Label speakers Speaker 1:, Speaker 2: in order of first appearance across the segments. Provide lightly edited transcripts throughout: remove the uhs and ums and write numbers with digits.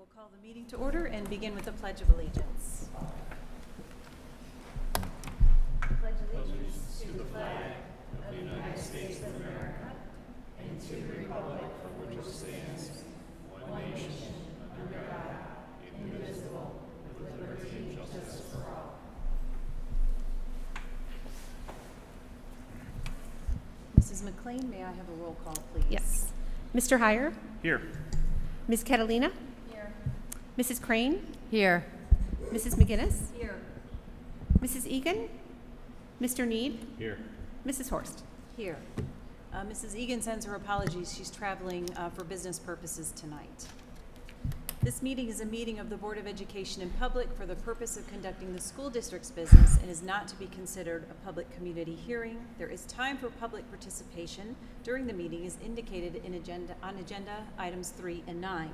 Speaker 1: will call the meeting to order and begin with the Pledge of Allegiance. Pledge allegiance to the flag of the United States of America and to the republic for which it stands, one nation, under God, indivisible, with liberty and justice for all. Mrs. McLean, may I have a roll call, please?
Speaker 2: Yes. Mr. Heyer?
Speaker 3: Here.
Speaker 2: Ms. Catalina?
Speaker 1: Here.
Speaker 2: Mrs. Crane?
Speaker 4: Here.
Speaker 2: Mrs. McGinnis?
Speaker 1: Here.
Speaker 2: Mrs. Egan? Mr. Need?
Speaker 3: Here.
Speaker 2: Mrs. Horst?
Speaker 1: Here. Mrs. Egan sends her apologies. She's traveling for business purposes tonight. This meeting is a meeting of the Board of Education in public for the purpose of conducting the school district's business and is not to be considered a public community hearing. There is time for public participation during the meeting as indicated in agenda items 3 and 9.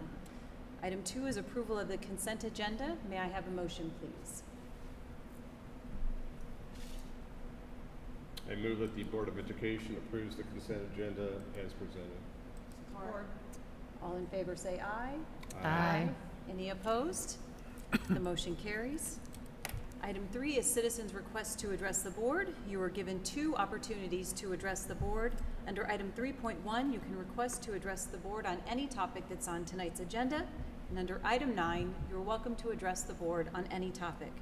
Speaker 1: Item 2 is approval of the consent agenda. May I have a motion, please?
Speaker 3: I move that the Board of Education approves the consent agenda as presented.
Speaker 1: Support. All in favor say aye.
Speaker 4: Aye.
Speaker 1: Any opposed? The motion carries. Item 3 is citizens' requests to address the board. You are given 2 opportunities to address the board. Under item 3.1, you can request to address the board on any topic that's on tonight's agenda. And under item 9, you're welcome to address the board on any topic.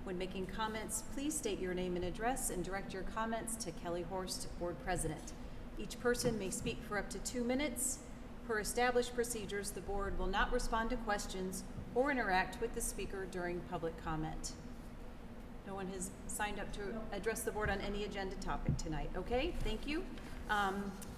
Speaker 1: When making comments, please state your name and address and direct your comments to Kelly Horst, Board President. Each person may speak for up to 2 minutes. Per established procedures, the board will not respond to questions or interact with the speaker during public comment. No one has signed up to address the board on any agenda topic tonight. Okay, thank you.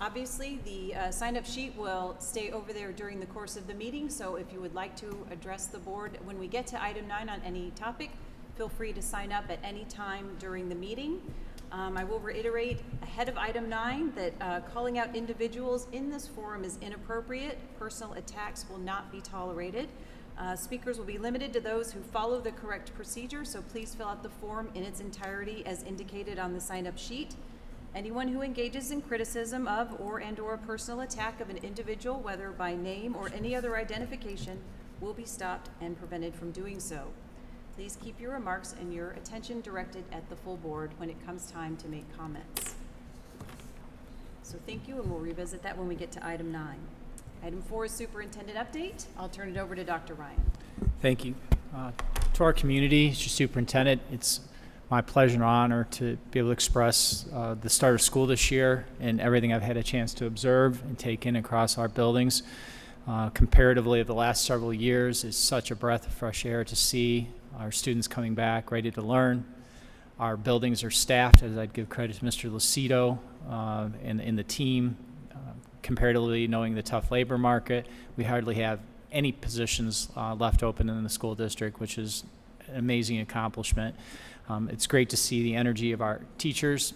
Speaker 1: Obviously, the sign-up sheet will stay over there during the course of the meeting, so if you would like to address the board when we get to item 9 on any topic, feel free to sign up at any time during the meeting. I will reiterate ahead of item 9 that calling out individuals in this forum is inappropriate. Personal attacks will not be tolerated. Speakers will be limited to those who follow the correct procedure, so please fill out the form in its entirety as indicated on the sign-up sheet. Anyone who engages in criticism of or personal attack of an individual, whether by name or any other identification, will be stopped and prevented from doing so. Please keep your remarks and your attention directed at the full board when it comes time to make comments. So thank you, and we'll revisit that when we get to item 9. Item 4 is superintendent update. I'll turn it over to Dr. Ryan.
Speaker 5: Thank you. To our community, as your superintendent, it's my pleasure and honor to be able to express the start of school this year and everything I've had a chance to observe and take in across our buildings. Comparatively, of the last several years, is such a breath of fresh air to see our students coming back, ready to learn. Our buildings are staffed, as I'd give credit to Mr. Lucido and the team. Comparatively, knowing the tough labor market, we hardly have any positions left open in the school district, which is an amazing accomplishment. It's great to see the energy of our teachers.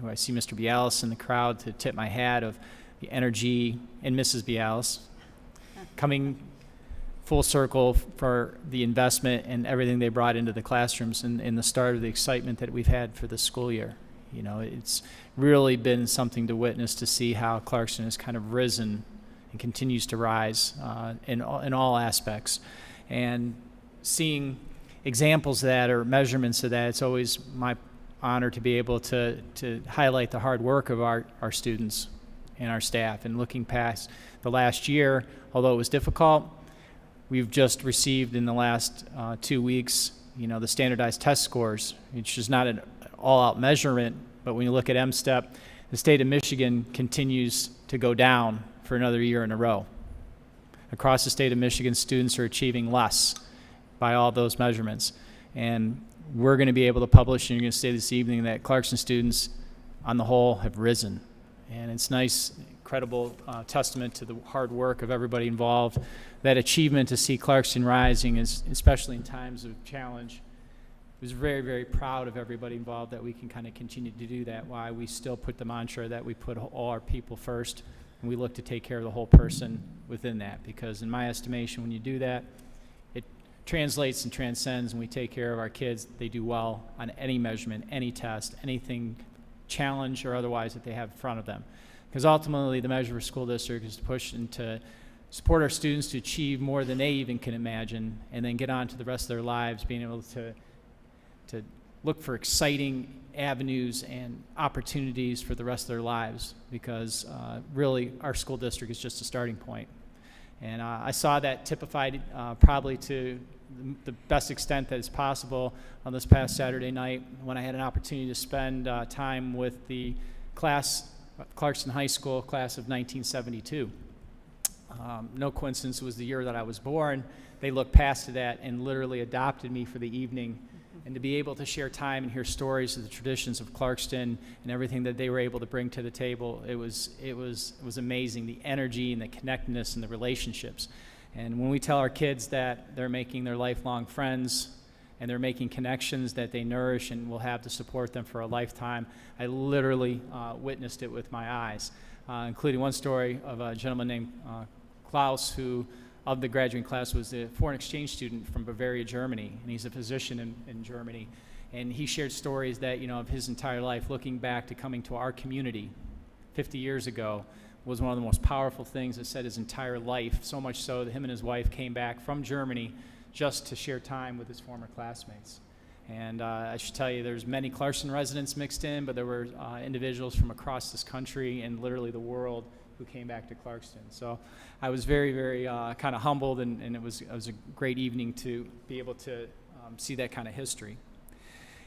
Speaker 5: I see Mr. Bialis in the crowd to tip my hat of the energy, and Mrs. Bialis coming full circle for the investment and everything they brought into the classrooms and the start of the excitement that we've had for this school year. You know, it's really been something to witness, to see how Clarkston has kind of risen and continues to rise in all aspects. And seeing examples of that or measurements of that, it's always my honor to be able to highlight the hard work of our students and our staff. And looking past the last year, although it was difficult, we've just received in the last 2 weeks, the standardized test scores, which is not an all-out measurement, but when you look at MSTEP, the state of Michigan continues to go down for another year in a row. Across the state of Michigan, students are achieving less by all those measurements. And we're going to be able to publish, and you're going to say this evening, that Clarkston students on the whole have risen. And it's nice, incredible testament to the hard work of everybody involved. That achievement to see Clarkston rising, is, especially in times of challenge, I was very, very proud of everybody involved that we can kind of continue to do that. Why we still put the mantra that we put all our people first, and we look to take care of the whole person within that. Because in my estimation, when you do that, it translates and transcends, and we take care of our kids. They do well on any measurement, any test, anything, challenge or otherwise, that they have in front of them. Because ultimately, the measure for school district is to push into support our students to achieve more than they even can imagine, and then get on to the rest of their lives, being able to look for exciting avenues and opportunities for the rest of their lives, because really our school district is just a starting point. And I saw that typified probably to the best extent that is possible on this past Saturday night, when I had an opportunity to spend time with the class, Clarkston High School class of 1972. No coincidence, it was the year that I was born. They looked past to that and literally adopted me for the evening. And to be able to share time and hear stories of the traditions of Clarkston and everything that they were able to bring to the table, it was amazing, the energy and the connectedness and the relationships. And when we tell our kids that they're making their lifelong friends and they're making connections that they nourish and will have to support them for a lifetime, I literally witnessed it with my eyes, including one story of a gentleman named Klaus, who of the graduating class was a foreign exchange student from Bavaria, Germany, and he's a physician in Germany. And he shared stories that, of his entire life, looking back to coming to our community 50 years ago, was one of the most powerful things that set his entire life, so much so that him and his wife came back from Germany just to share time with his former classmates. And I should tell you, there's many Clarkston residents mixed in, but there were individuals from across this country and literally the world who came back to Clarkston. So I was very, very kind of humbled, and it was a great evening to be able to see that kind of history.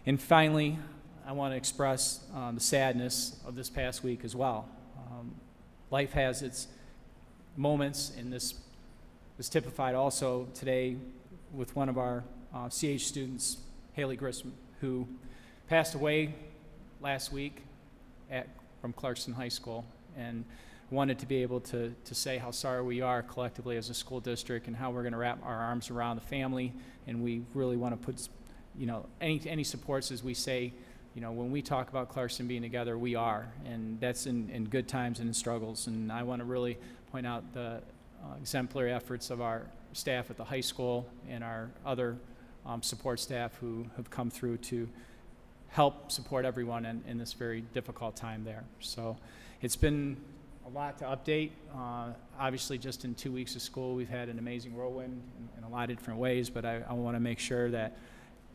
Speaker 5: And finally, I want to express the sadness of this past week as well. Life has its moments, and this was typified also today with one of our CH students, Haley Grissom, who passed away last week from Clarkston High School, and wanted to be able to say how sorry we are collectively as a school district and how we're going to wrap our arms around the family. And we really want to put, any supports, as we say, when we talk about Clarkston being together, we are, and that's in good times and in struggles. And I want to really point out the exemplary efforts of our staff at the high school and our other support staff who have come through to help support everyone in this very difficult time there. So it's been a lot to update. Obviously, just in 2 weeks of school, we've had an amazing whirlwind in a lot of different ways, but I want to make sure that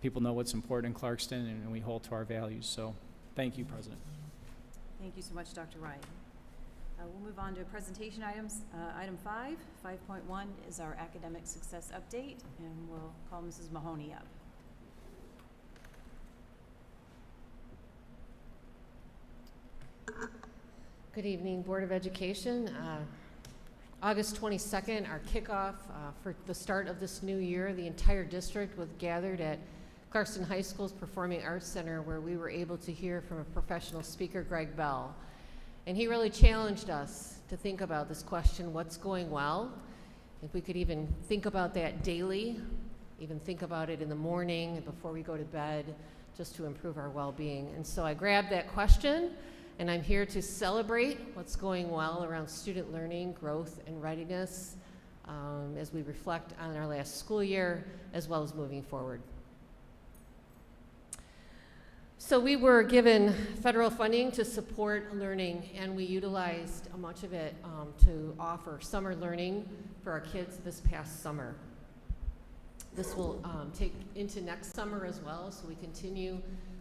Speaker 5: people know what's important in Clarkston, and we hold to our values. So thank you, President.
Speaker 1: Thank you so much, Dr. Wright. We'll move on to presentation items. Item 5.1 is our academic success update, and we'll call Mrs. Mahoney up.
Speaker 4: Good evening, Board of Education. August 22nd, our kickoff for the start of this new year. The entire district was gathered at Clarkston High School's Performing Arts Center, where we were able to hear from a professional speaker, Greg Bell. And he really challenged us to think about this question, what's going well? If we could even think about that daily, even think about it in the morning and before we go to bed, just to improve our well-being. And so I grabbed that question, and I'm here to celebrate what's going well around student learning, growth, and readiness as we reflect on our last school year, as well as moving forward. So we were given federal funding to support learning, and we utilized much of it to offer summer learning for our kids this past summer. This will take into next summer as well, so we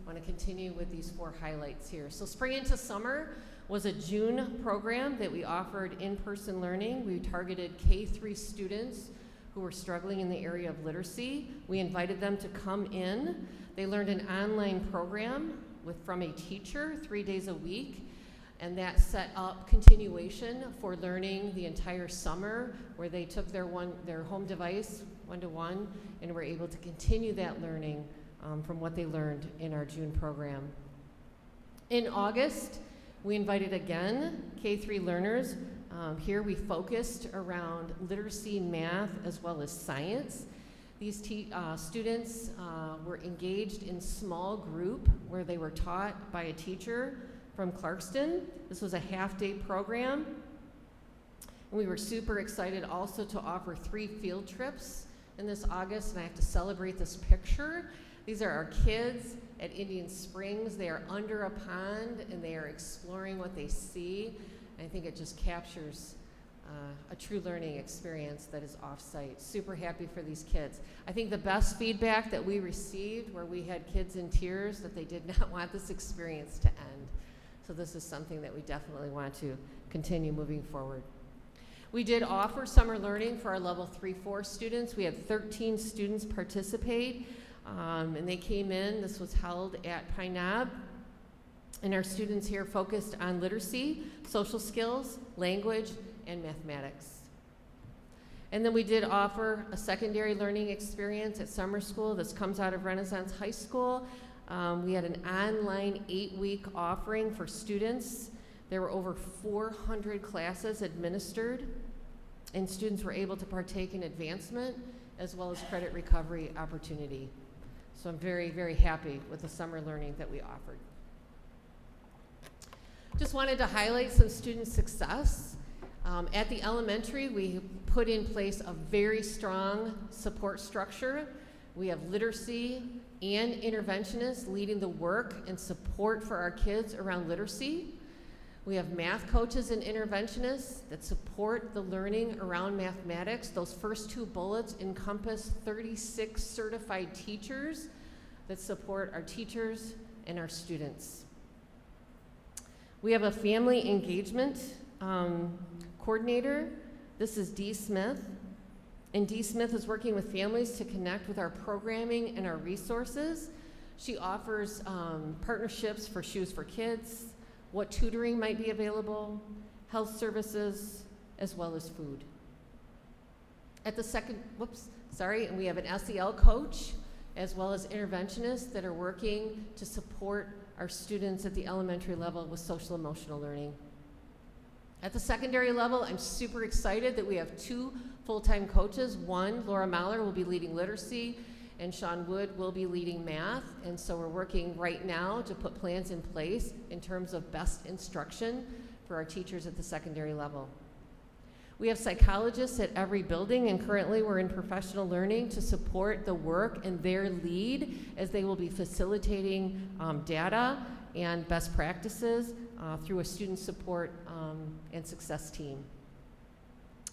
Speaker 4: want to continue with these 4 highlights here. So Spring into Summer was a June program that we offered in-person learning. We targeted K-3 students who were struggling in the area of literacy. We invited them to come in. They learned an online program from a teacher 3 days a week, and that set up continuation for learning the entire summer, where they took their home device one-to-one and were able to continue that learning from what they learned in our June program. In August, we invited again K-3 learners. Here we focused around literacy, math, as well as science. These students were engaged in small group where they were taught by a teacher from Clarkston. This was a half-day program. And we were super excited also to offer 3 field trips in this August, and I have to celebrate this picture. These are our kids at Indian Springs. They are under a pond, and they are exploring what they see. I think it just captures a true learning experience that is off-site. Super happy for these kids. I think the best feedback that we received where we had kids in tears that they did not want this experience to end. So this is something that we definitely want to continue moving forward. We did offer summer learning for our level 3-4 students. We had 13 students participate, and they came in. This was held at Pine Knob. And our students here focused on literacy, social skills, language, and mathematics. And then we did offer a secondary learning experience at summer school. This comes out of Renaissance High School. We had an online 8-week offering for students. There were over 400 classes administered, and students were able to partake in advancement as well as credit recovery opportunity. So I'm very, very happy with the summer learning that we offered. Just wanted to highlight some student success. At the elementary, we put in place a very strong support structure. We have literacy and interventionists leading the work and support for our kids around literacy. We have math coaches and interventionists that support the learning around mathematics. Those first 2 bullets encompass 36 certified teachers that support our teachers and our students. We have a family engagement coordinator. This is Dee Smith. And Dee Smith is working with families to connect with our programming and our resources. She offers partnerships for Shoes for Kids, what tutoring might be available, health services, as well as food. At the and we have an SEL coach as well as interventionists that are working to support our students at the elementary level with social emotional learning. At the secondary level, I'm super excited that we have 2 full-time coaches. One, Laura Mahler, will be leading literacy, and Sean Wood will be leading math. And so we're working right now to put plans in place in terms of best instruction for our teachers at the secondary level. We have psychologists at every building, and currently we're in professional learning to support the work and their lead as they will be facilitating data and best practices through a student support and success team.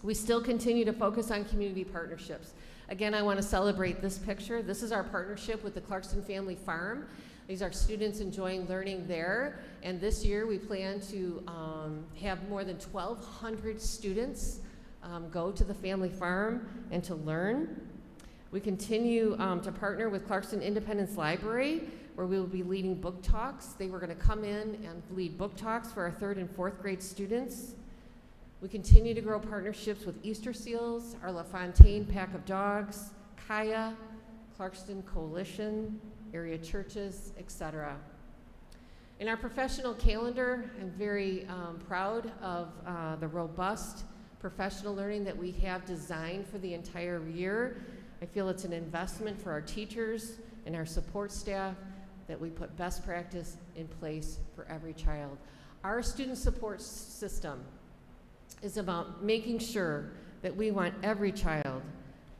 Speaker 4: We still continue to focus on community partnerships. Again, I want to celebrate this picture. This is our partnership with the Clarkston Family Farm. These are students enjoying learning there, and this year we plan to have more than 1,200 students go to the family farm and to learn. We continue to partner with Clarkston Independence Library, where we will be leading book talks. They were going to come in and lead book talks for our 3rd and 4th grade students. We continue to grow partnerships with Easter Seals, our LaFontaine Pack of Dogs, Kaya, Clarkston Coalition, area churches, etc. In our professional calendar, I'm very proud of the robust professional learning that we have designed for the entire year. I feel it's an investment for our teachers and our support staff that we put best practice in place for every child. Our student support system is about making sure that we want every child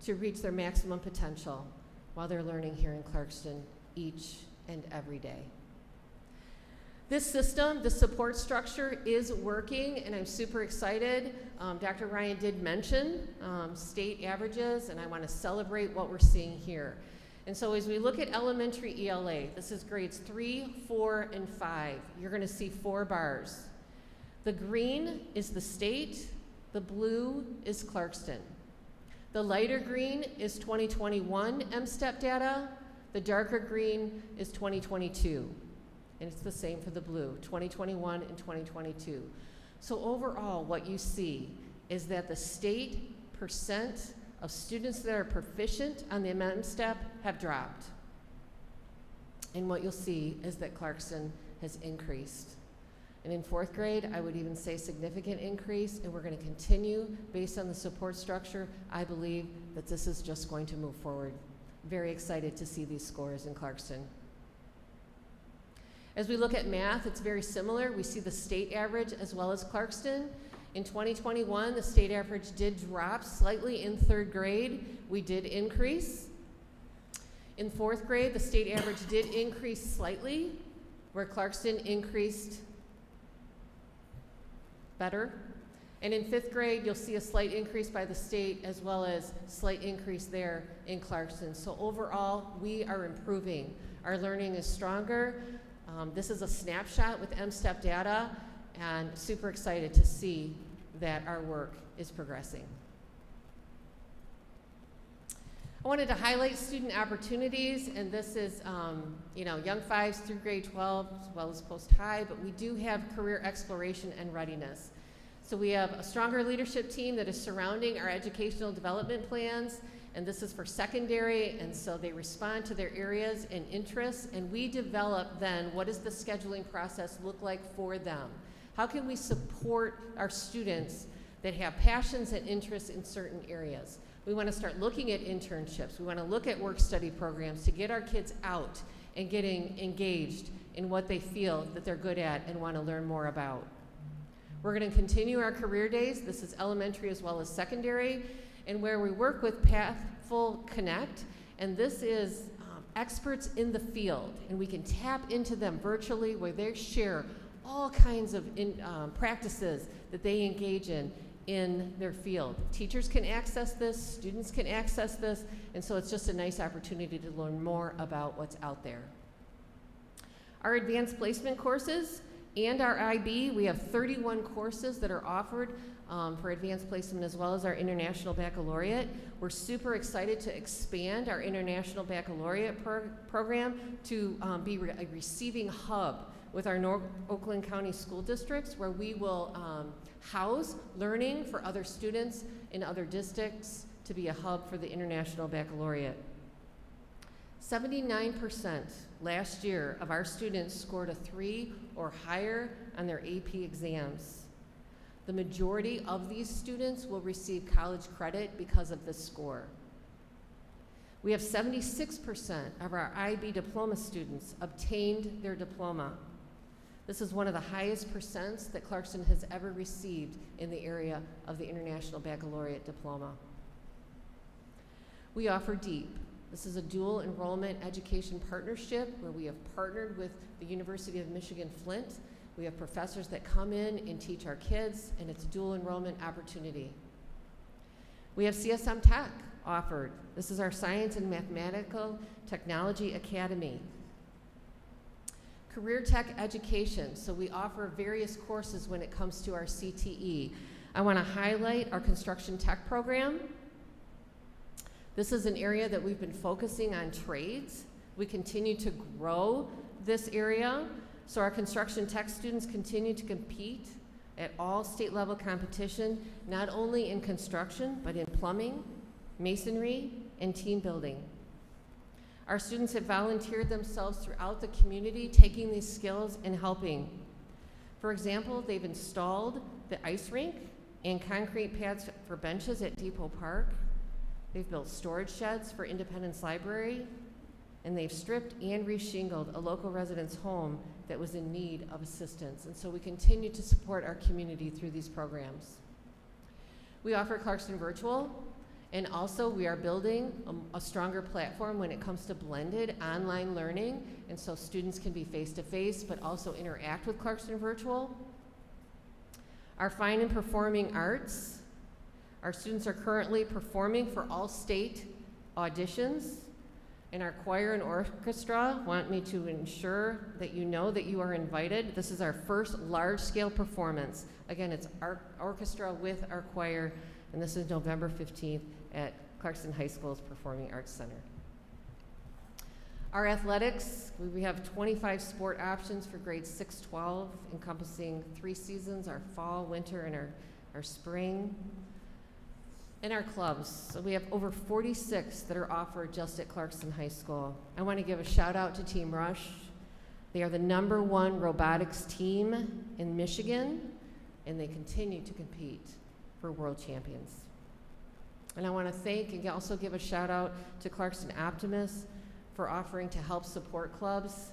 Speaker 4: to reach their maximum potential while they're learning here in Clarkston each and every day. This system, the support structure is working, and I'm super excited. Dr. Ryan did mention state averages, and I want to celebrate what we're seeing here. And so as we look at elementary ELA, this is grades 3, 4, and 5. You're going to see 4 bars. The green is the state, the blue is Clarkston. The lighter green is 2021 MSTEP data, the darker green is 2022. And it's the same for the blue, 2021 and 2022. So overall, what you see is that the state percent of students that are proficient on the MSTEP have dropped. And what you'll see is that Clarkston has increased. And in 4th grade, I would even say significant increase, and we're going to continue based on the support structure. I believe that this is just going to move forward. Very excited to see these scores in Clarkston. As we look at math, it's very similar. We see the state average as well as Clarkston. In 2021, the state average did drop slightly in 3rd grade. We did increase. In 4th grade, the state average did increase slightly, where Clarkston increased better. And in 5th grade, you'll see a slight increase by the state as well as slight increase there in Clarkston. So overall, we are improving. Our learning is stronger. This is a snapshot with MSTEP data, and super excited to see that our work is progressing. I wanted to highlight student opportunities, and this is, young 5s through grade 12, as well as post-high, but we do have career exploration and readiness. So we have a stronger leadership team that is surrounding our educational development plans, and this is for secondary, and so they respond to their areas and interests, and we develop then what does the scheduling process look like for them? How can we support our students that have passions and interests in certain areas? We want to start looking at internships. We want to look at work-study programs to get our kids out and getting engaged in what they feel that they're good at and want to learn more about. We're going to continue our career days. This is elementary as well as secondary, and where we work with Pathful Connect, and this is experts in the field, and we can tap into them virtually where they share all kinds of practices that they engage in their field. Teachers can access this, students can access this, and so it's just a nice opportunity to learn more about what's out there. Our advanced placement courses and our IB, we have 31 courses that are offered for advanced placement as well as our International Baccalaureate. We're super excited to expand our International Baccalaureate program to be a receiving hub with our North Oakland County school districts, where we will house learning for other students in other districts to be a hub for the International Baccalaureate. 79% last year of our students scored a 3 or higher on their AP exams. The majority of these students will receive college credit because of this score. We have 76% of our IB diploma students obtained their diploma. This is one of the highest percents that Clarkston has ever received in the area of the International Baccalaureate diploma. We offer DEEP. This is a dual enrollment education partnership where we have partnered with the University of Michigan Flint. We have professors that come in and teach our kids, and it's a dual enrollment opportunity. We have CSM Tech offered. This is our Science and Mathematical Technology Academy. Career Tech Education, so we offer various courses when it comes to our CTE. I want to highlight our Construction Tech program. This is an area that we've been focusing on trades. We continue to grow this area, so our Construction Tech students continue to compete at all state-level competition, not only in construction, but in plumbing, masonry, and team building. Our students have volunteered themselves throughout the community, taking these skills and helping. For example, they've installed the ice rink and concrete pads for benches at Depot Park. They've built storage sheds for Independence Library, and they've stripped and reshingled a local resident's home that was in need of assistance. And so we continue to support our community through these programs. We offer Clarkston Virtual, and also we are building a stronger platform when it comes to blended online learning, and so students can be face-to-face but also interact with Clarkston Virtual. Our Fine and Performing Arts. Our students are currently performing for all state auditions, and our choir and orchestra want me to ensure that you know that you are invited. This is our first large-scale performance. Again, it's our orchestra with our choir, and this is November 15th at Clarkston High School's Performing Arts Center. Our athletics, we have 25 sport options for grades 6-12, encompassing 3 seasons, our fall, winter, and our spring. And our clubs, so we have over 46 that are offered just at Clarkston High School. I want to give a shout out to Team Rush. They are the #1 robotics team in Michigan, and they continue to compete for world champions. And I want to thank and also give a shout out to Clarkston Optimists for offering to help support clubs.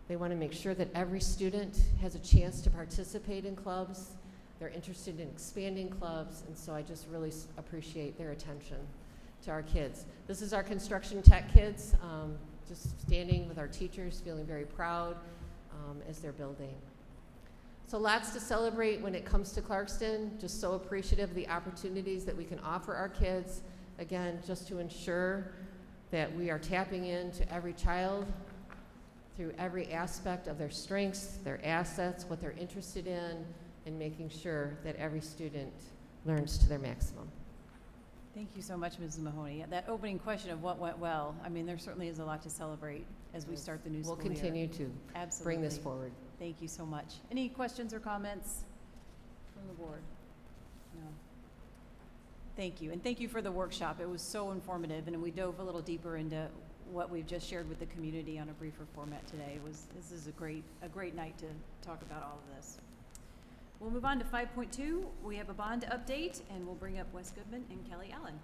Speaker 4: They want to make sure that every student has a chance to participate in clubs. They're interested in expanding clubs, and so I just really appreciate their attention to our kids. This is our Construction Tech kids, just standing with our teachers, feeling very proud as they're building. So lots to celebrate when it comes to Clarkston. Just so appreciative of the opportunities that we can offer our kids. Again, just to ensure that we are tapping into every child through every aspect of their strengths, their assets, what they're interested in, and making sure that every student learns to their maximum.
Speaker 1: Thank you so much, Mrs. Mahoney. That opening question of what went well, I mean, there certainly is a lot to celebrate as we start the new school
Speaker 4: We'll
Speaker 1: year.
Speaker 4: continue to
Speaker 1: Absolutely.
Speaker 4: bring this forward.
Speaker 1: Thank you so much. Any questions or comments from the board? No. Thank you, and thank you for the workshop. It was so informative, and we dove a little deeper into what we've just shared with the community on a briefer format today. This is a great night to talk about all of this. We'll move on to 5.2. We have a bond update, and we'll bring up Wes Goodman and Kelly Allen.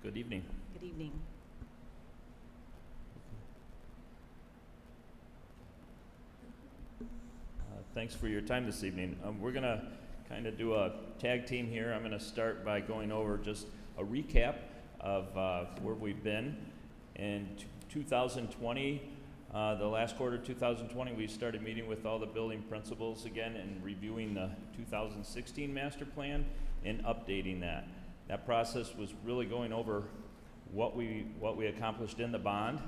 Speaker 6: Good evening.
Speaker 1: Good evening.
Speaker 6: Thanks for your time this evening. We're going to kind of do a tag team here. I'm going to start by going over just a recap of where we've been. In 2020, the last quarter of 2020, we started meeting with all the building principals again and reviewing the 2016 master plan and updating that. That process was really going over what we accomplished in the bond,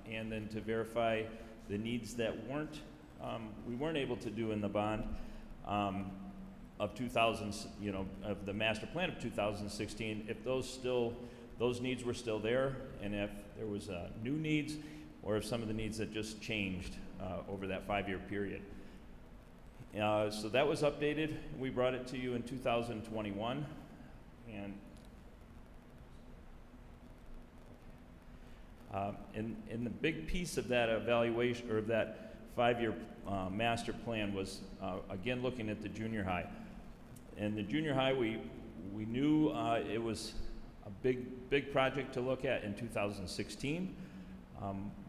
Speaker 6: and then to verify the needs that we weren't able to do in the bond of 2000, of the master plan of 2016. If those needs were still there, and if there was new needs, or if some of the needs had just changed over that 5-year period. So that was updated. We brought it to you in 2021, and the big piece of that evaluation, or that 5-year master plan, was again looking at the junior high. And the junior high, we knew it was a big project to look at in 2016.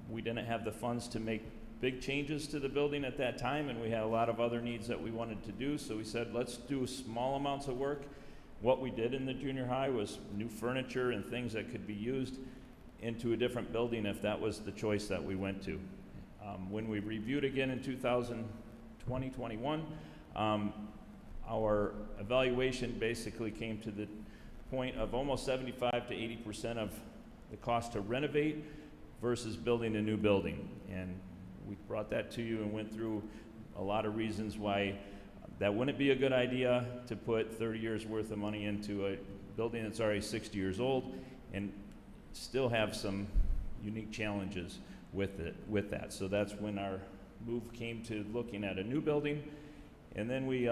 Speaker 6: We didn't have the funds to make big changes to the building at that time, and we had a lot of other needs that we wanted to do, so we said, let's do small amounts of work. What we did in the junior high was new furniture and things that could be used into a different building if that was the choice that we went to. When we reviewed again in 2021, our evaluation basically came to the point of almost 75 to 80% of the cost to renovate versus building a new building. And we brought that to you and went through a lot of reasons why that wouldn't be a good idea to put 30 years worth of money into a building that's already 60 years old and still have some unique challenges with that. So that's when our move came to looking at a new building. And then we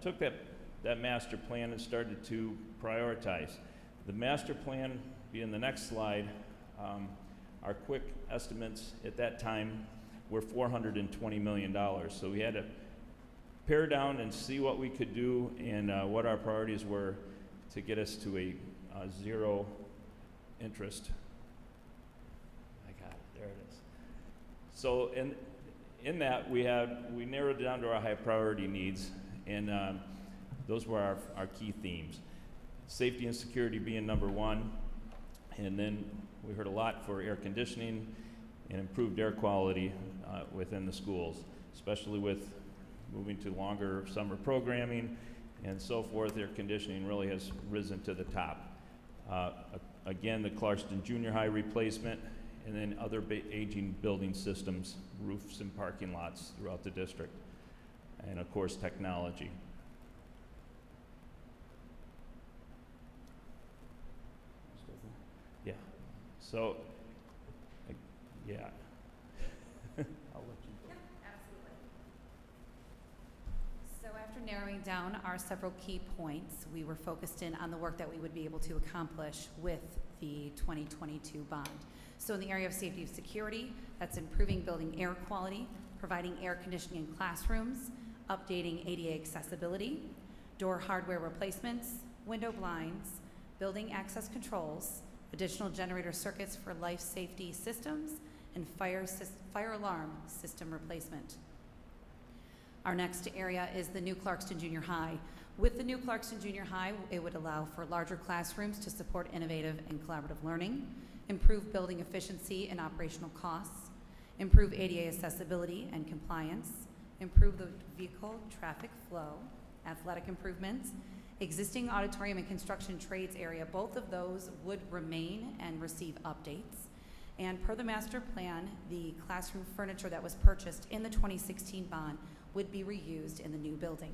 Speaker 6: took that master plan and started to prioritize. The master plan, being the next slide, our quick estimates at that time were $420 million. So we had to pare down and see what we could do and what our priorities were to get us to a zero interest. I got it, there it is. So in that we narrowed it down to our high priority needs, and those were our key themes. Safety and security being number one, and then we heard a lot for air conditioning and improved air quality within the schools, especially with moving to longer summer programming and so forth. Air conditioning really has risen to the top. Again, the Clarkston Junior High replacement, and then other aging building systems, roofs and parking lots throughout the district, and of course technology. Yeah. So, yeah. I'll let you go.
Speaker 7: Absolutely. So after narrowing down our several key points, we were focused in on the work that we would be able to accomplish with the 2022 bond. So in the area of safety and security, that's improving building air quality, providing air conditioning in classrooms, updating ADA accessibility, door hardware replacements, window blinds, building access controls, additional generator circuits for life safety systems, and fire alarm system replacement. Our next area is the new Clarkston Junior High. With the new Clarkston Junior High, it would allow for larger classrooms to support innovative and collaborative learning, improve building efficiency and operational costs, improve ADA accessibility and compliance, improve the vehicle traffic flow, athletic improvements, existing auditorium and construction trades area, both of those would remain and receive updates. And per the master plan, the classroom furniture that was purchased in the 2016 bond would be reused in the new building.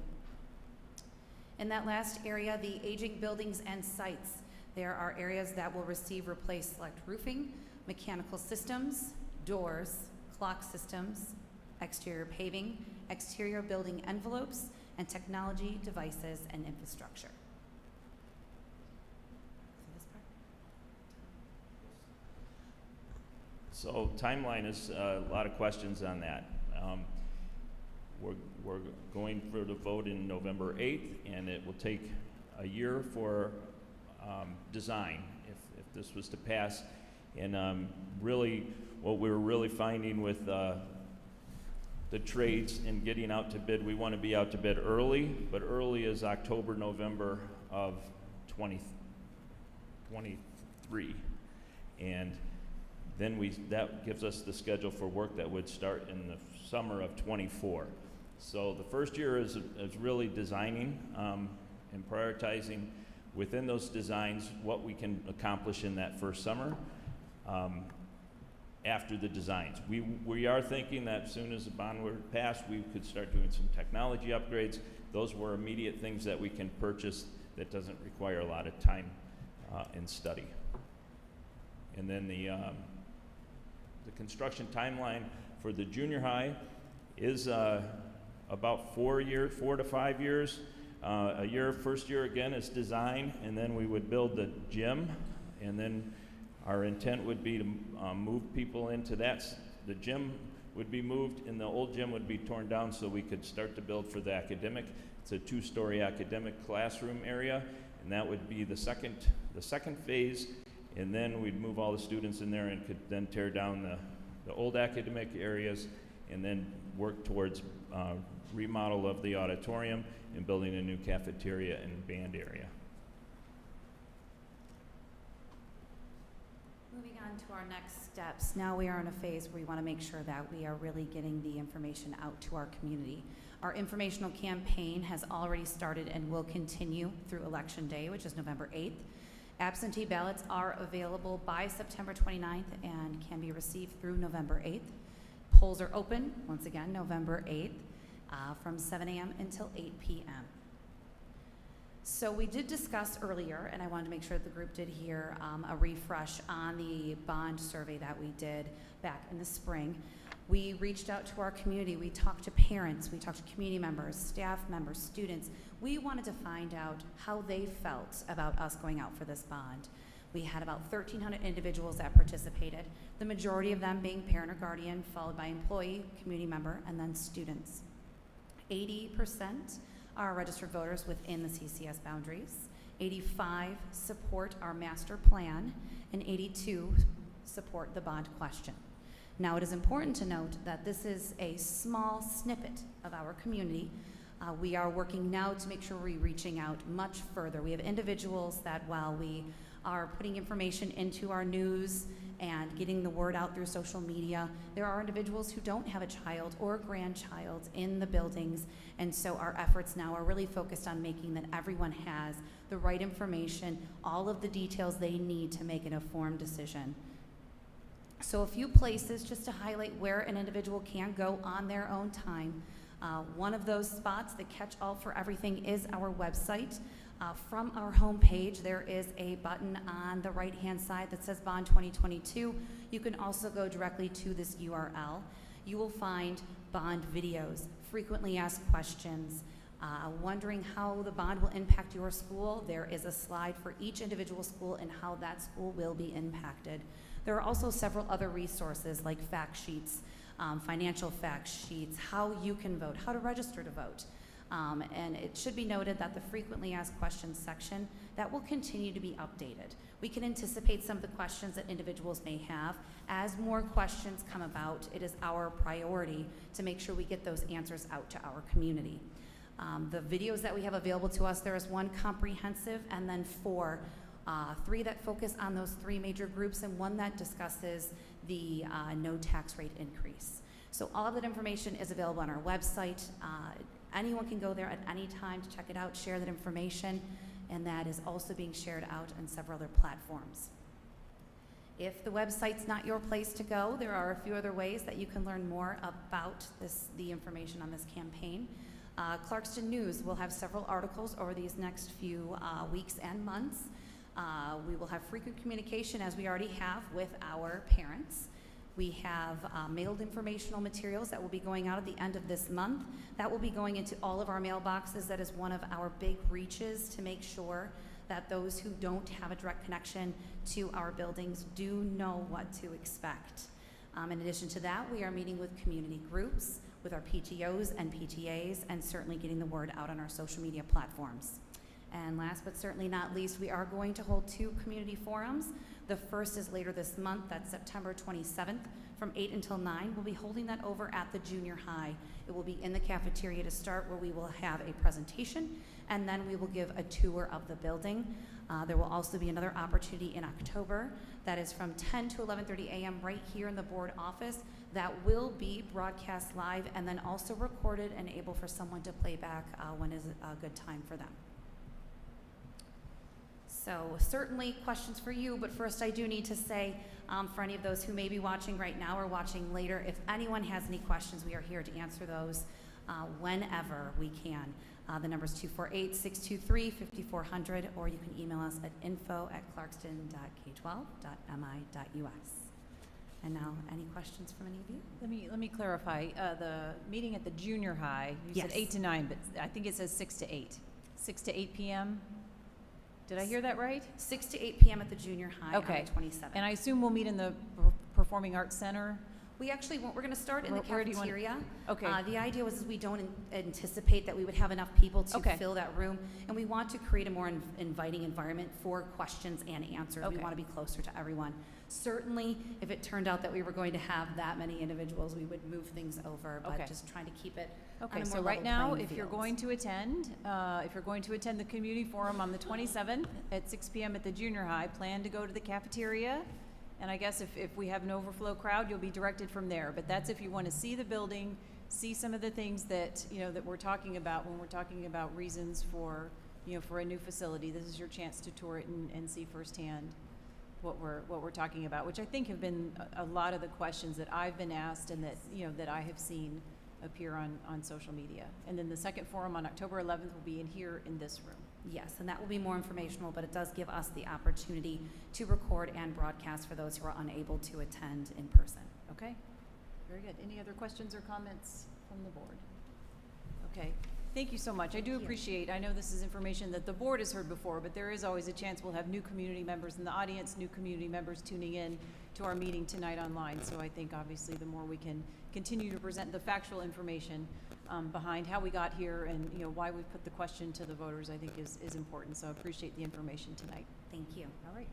Speaker 7: In that last area, the aging buildings and sites, there are areas that will receive replaced select roofing, mechanical systems, doors, clock systems, exterior paving, exterior building envelopes, and technology, devices, and infrastructure. See this part?
Speaker 6: So timeline is a lot of questions on that. We're going for the vote in November 8th, and it will take a year for design if this was to pass. And really, what we're really finding with the trades and getting out to bid, we want to be out to bid early, but early is October, November of 2023. And then that gives us the schedule for work that would start in the summer of 24. So the first year is really designing and prioritizing within those designs what we can accomplish in that first summer after the designs. We are thinking that as soon as the bond were passed, we could start doing some technology upgrades. Those were immediate things that we can purchase that doesn't require a lot of time and study. And then the construction timeline for the junior high is about 4 to 5 years. A year, first year again is design, and then we would build the gym, and then our intent would be to move people into that. The gym would be moved, and the old gym would be torn down so we could start to build for the academic. It's a 2-story academic classroom area, and that would be the second phase, and then we'd move all the students in there and could then tear down the old academic areas and then work towards remodel of the auditorium and building a new cafeteria and band area.
Speaker 7: Moving on to our next steps. Now we are in a phase where we want to make sure that we are really getting the information out to our community. Our informational campaign has already started and will continue through Election Day, which is November 8th. Absentee ballots are available by September 29th and can be received through November 8th. Polls are open, once again, November 8th, from 7 a.m. until 8 p.m. So we did discuss earlier, and I wanted to make sure that the group did hear a refresh on the bond survey that we did back in the spring. We reached out to our community. We talked to parents. We talked to community members, staff members, students. We wanted to find out how they felt about us going out for this bond. We had about 1,300 individuals that participated, the majority of them being parent or guardian, followed by employee, community member, and then students. 80% are registered voters within the CCS boundaries. 85 support our master plan, and 82 support the bond question. Now, it is important to note that this is a small snippet of our community. We are working now to make sure we're reaching out much further. We have individuals that, while we are putting information into our news and getting the word out through social media, there are individuals who don't have a child or a grandchild in the buildings, and so our efforts now are really focused on making that everyone has the right information, all of the details they need to make an informed decision. So a few places just to highlight where an individual can go on their own time. One of those spots, the catch-all for everything, is our website. From our homepage, there is a button on the right-hand side that says Bond 2022. You can also go directly to this URL. You will find bond videos, frequently asked questions, wondering how the bond will impact your school. There is a slide for each individual school and how that school will be impacted. There are also several other resources like fact sheets, financial fact sheets, how you can vote, how to register to vote. And it should be noted that the frequently asked questions section, that will continue to be updated. We can anticipate some of the questions that individuals may have. As more questions come about, it is our priority to make sure we get those answers out to our community. The videos that we have available to us, there is one comprehensive and then 4 3 that focus on those 3 major groups, and 1 that discusses the no tax rate increase. So all of that information is available on our website. Anyone can go there at any time to check it out, share that information, and that is also being shared out on several other platforms. If the website's not your place to go, there are a few other ways that you can learn more about the information on this campaign. Clarkston News will have several articles over these next few weeks and months. We will have frequent communication, as we already have, with our parents. We have mailed informational materials that will be going out at the end of this month. That will be going into all of our mailboxes. That is one of our big reaches to make sure that those who don't have a direct connection to our buildings do know what to expect. In addition to that, we are meeting with community groups, with our PTOs and PTAs, and certainly getting the word out on our social media platforms. And last but certainly not least, we are going to hold 2 community forums. The first is later this month, that's September 27th, from 8 until 9. We'll be holding that over at the junior high. It will be in the cafeteria to start, where we will have a presentation, and then we will give a tour of the building. There will also be another opportunity in October that is from 10 to 11:30 a.m. right here in the board office. That will be broadcast live and then also recorded and able for someone to play back when is a good time for them. So certainly questions for you, but first I do need to say, for any of those who may be watching right now or watching later, if anyone has any questions, we are here to answer those whenever we can. The number is 248-623-5400, or you can email us at info@clarkston.k12.mi.us. And now, any questions from any of you?
Speaker 1: Let me clarify, the meeting at the junior high, you said
Speaker 7: Yes.
Speaker 1: 8 to 9, but I think it says 6 to 8. 6 to 8 p.m.? Did I hear that right?
Speaker 7: 6 to 8 p.m. at the junior high
Speaker 1: Okay.
Speaker 7: on the 27th.
Speaker 1: And I assume we'll meet in the Performing Arts Center?
Speaker 7: We actually won't. We're going to start in the
Speaker 1: Where do you want-
Speaker 7: cafeteria.
Speaker 1: Okay.
Speaker 7: The idea was we don't anticipate that we would have enough people to
Speaker 1: Okay.
Speaker 7: fill that room, and we want to create a more inviting environment for questions and answers. We
Speaker 1: Okay.
Speaker 7: want to be closer to everyone. Certainly, if it turned out that we were going to have that many individuals, we would move things over, but
Speaker 1: Okay.
Speaker 7: just trying to keep it
Speaker 1: Okay,
Speaker 7: on a
Speaker 1: so
Speaker 7: more
Speaker 1: right
Speaker 7: level
Speaker 1: now,
Speaker 7: playing
Speaker 1: if you're
Speaker 7: field.
Speaker 1: going to attend, the community forum on the 27th at 6 p.m. at the junior high, plan to go to the cafeteria. And I guess if we have an overflow crowd, you'll be directed from there. But that's if you want to see the building, see some of the things that, that we're talking about when we're talking about reasons for, for a new facility. This is your chance to tour it and see firsthand what we're talking about, which I think have been a lot of the questions that I've been asked and that, that I have seen appear on social media. And then the second forum on October 11th will be here in this room.
Speaker 7: Yes, and that will be more informational, but it does give us the opportunity to record and broadcast for those who are unable to attend in person.
Speaker 1: Okay, very good. Any other questions or comments from the board? Okay, thank you so much. I do
Speaker 7: Thank you.
Speaker 1: appreciate, I know this is information that the board has heard before, but there is always a chance we'll have new community members in the audience, new community members tuning in to our meeting tonight online. So I think obviously the more we can continue to present the factual information behind how we got here and why we put the question to the voters, I think is important. So I appreciate the information tonight.
Speaker 7: Thank you.
Speaker 1: All right.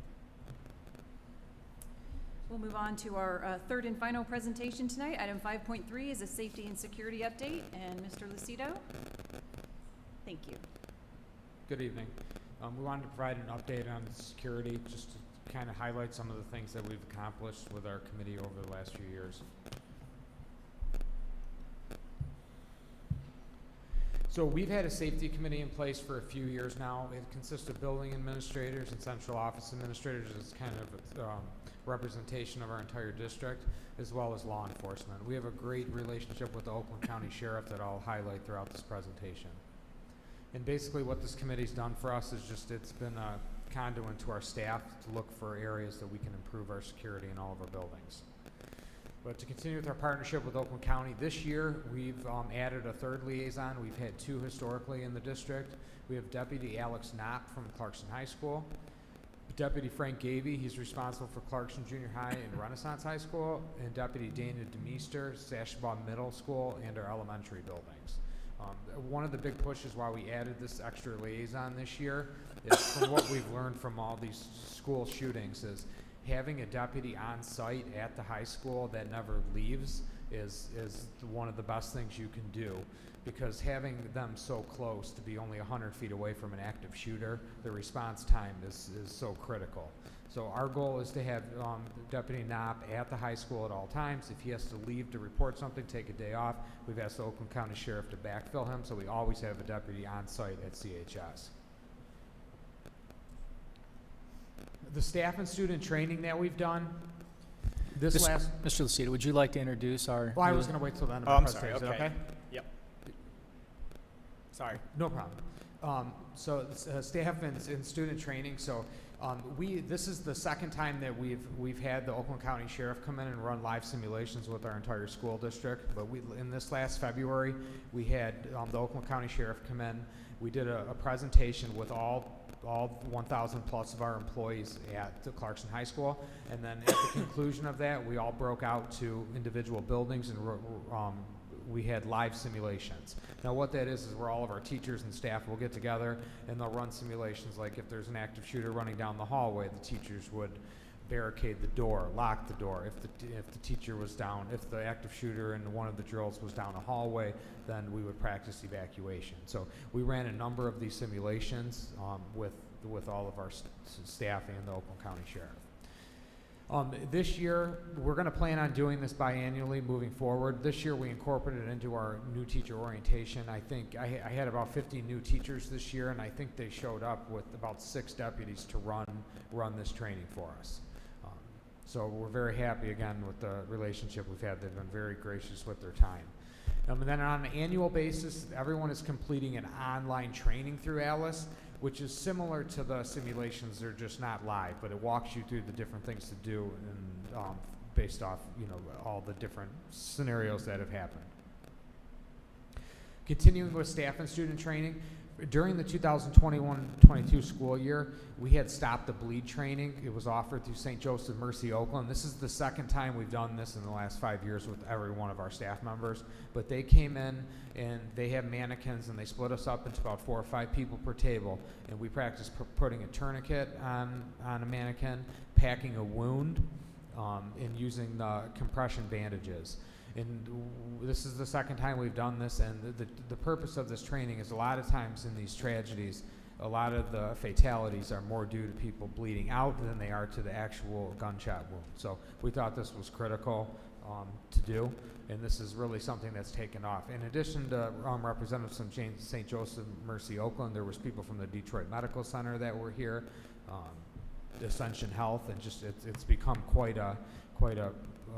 Speaker 1: We'll move on to our third and final presentation tonight. Item 5.3 is a safety and security update, and Mr. Lucido. Thank you.
Speaker 8: Good evening. We wanted to provide an update on security, just to kind of highlight some of the things that we've accomplished with our committee over the last few years. So we've had a safety committee in place for a few years now. It consists of building administrators and central office administrators as kind of representation of our entire district, as well as law enforcement. We have a great relationship with the Oakland County Sheriff that I'll highlight throughout this presentation. And basically what this committee's done for us is just it's been a conduit to our staff to look for areas that we can improve our security in all of our buildings. But to continue with our partnership with Oakland County, this year we've added a third liaison. We've had 2 historically in the district. We have Deputy Alex Knopp from Clarkston High School, Deputy Frank Gavey, he's responsible for Clarkston Junior High and Renaissance High School, and Deputy Dana Demeester, Sashabaw Middle School, and our elementary buildings. One of the big pushes why we added this extra liaison this year is from what we've learned from all these school shootings is having a deputy on site at the high school that never leaves is one of the best things you can do, because having them so close, to be only 100 feet away from an active shooter, the response time is so critical. So our goal is to have Deputy Knopp at the high school at all times. If he has to leave to report something, take a day off, we've asked the Oakland County Sheriff to backfill him, so we always have a deputy on site at CHS. The staff and student training that we've done, Mr.
Speaker 5: Lucida, would you like to introduce our?
Speaker 8: Well, I was going to wait till the end of my
Speaker 5: I'm
Speaker 8: presentation.
Speaker 5: sorry.
Speaker 8: Is that okay?
Speaker 5: Yep. Sorry.
Speaker 8: No problem. So staff and student training. So this is the second time that we've had the Oakland County Sheriff come in and run live simulations with our entire school district. But in this last February, we had the Oakland County Sheriff come in. We did a presentation with all 1,000 plus of our employees at the Clarkston High School, and then at the conclusion of that, we all broke out to individual buildings and we had live simulations. Now what that is where all of our teachers and staff will get together and they'll run simulations, like if there's an active shooter running down the hallway, the teachers would barricade the door, lock the door. If the teacher was down, if the active shooter in one of the drills was down a hallway, then we would practice evacuation. So we ran a number of these simulations with all of our staff and the Oakland County Sheriff. This year, we're going to plan on doing this biannually moving forward. This year, we incorporated it into our new teacher orientation. I think I had about 50 new teachers this year, and I think they showed up with about 6 deputies to run this training for us. So we're very happy, again, with the relationship we've had. They've been very gracious with their time. And then on an annual basis, everyone is completing an online training through Alice, which is similar to the simulations. They're just not live, but it walks you through the different things to do and based off, all the different scenarios that have happened. Continuing with staff and student training, during the 2021-22 school year, we had Stop the Bleed training. It was offered through St. Joseph Mercy Oakland. This is the second time we've done this in the last 5 years with every one of our staff members. But they came in and they have mannequins and they split us up into about 4 or 5 people per table. And we practiced putting a tourniquet on a mannequin, packing a wound, and using the compression bandages. And this is the second time we've done this, and the purpose of this training is a lot of times in these tragedies, a lot of the fatalities are more due to people bleeding out than they are to the actual gunshot wound. So we thought this was critical to do, and this is really something that's taken off. In addition to representatives from St. Joseph Mercy Oakland, there was people from the Detroit Medical Center that were here, Ascension Health, and just it's become quite a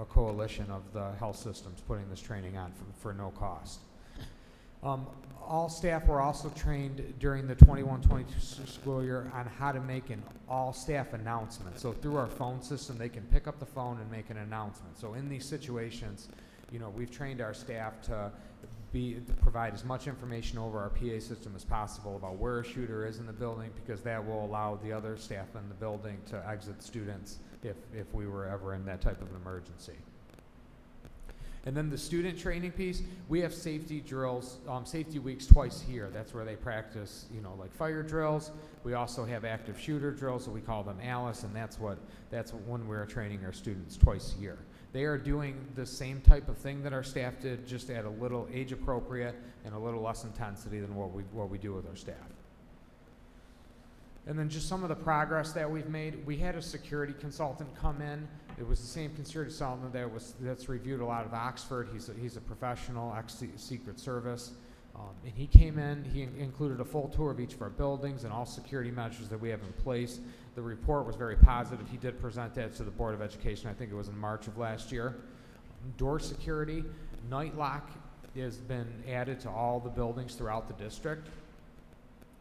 Speaker 8: coalition of the health systems putting this training on for no cost. All staff were also trained during the 21-22 school year on how to make an all-staff announcement. So through our phone system, they can pick up the phone and make an announcement. So in these situations, we've trained our staff to provide as much information over our PA system as possible about where a shooter is in the building, because that will allow the other staff in the building to exit students if we were ever in that type of an emergency. And then the student training piece, we have safety drills, safety weeks twice a year. That's where they practice, like fire drills. We also have active shooter drills, so we call them Alice, and that's when we're training our students twice a year. They are doing the same type of thing that our staff did, just at a little age appropriate and a little less intensity than what we do with our staff. And then just some of the progress that we've made. We had a security consultant come in. It was the same security consultant that's reviewed a lot of Oxford. He's a professional, ex-Secret Service. And he came in, he included a full tour of each of our buildings and all security measures that we have in place. The report was very positive. He did present that to the Board of Education. I think it was in March of last year. Door security, night lock has been added to all the buildings throughout the district.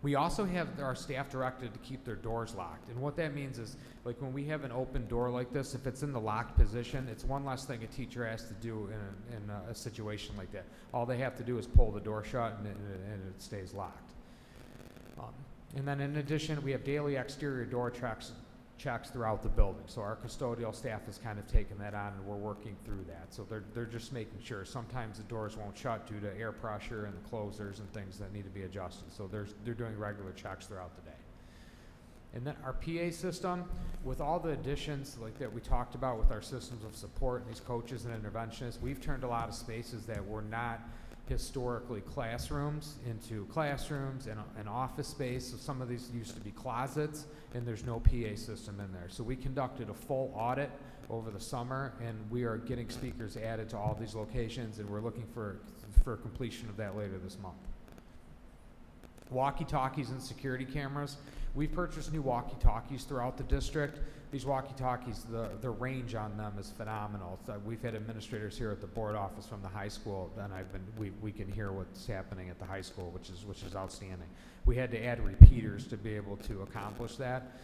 Speaker 8: We also have our staff directed to keep their doors locked. And what that means is, like when we have an open door like this, if it's in the locked position, it's one less thing a teacher has to do in a situation like that. All they have to do is pull the door shut and it stays locked. And then in addition, we have daily exterior door checks throughout the building. So our custodial staff has kind of taken that on, and we're working through that. So they're just making sure. Sometimes the doors won't shut due to air pressure and the closers and things that need to be adjusted. So they're doing regular checks throughout the day. And then our PA system, with all the additions like that we talked about with our systems of support and these coaches and interventionists, we've turned a lot of spaces that were not historically classrooms into classrooms and office space. So some of these used to be closets, and there's no PA system in there. So we conducted a full audit over the summer, and we are getting speakers added to all these locations, and we're looking for completion of that later this month. Walkie-talkies and security cameras. We've purchased new walkie-talkies throughout the district. These walkie-talkies, the range on them is phenomenal. So we've had administrators here at the board office from the high school, and we can hear what's happening at the high school, which is outstanding. We had to add repeaters to be able to accomplish that.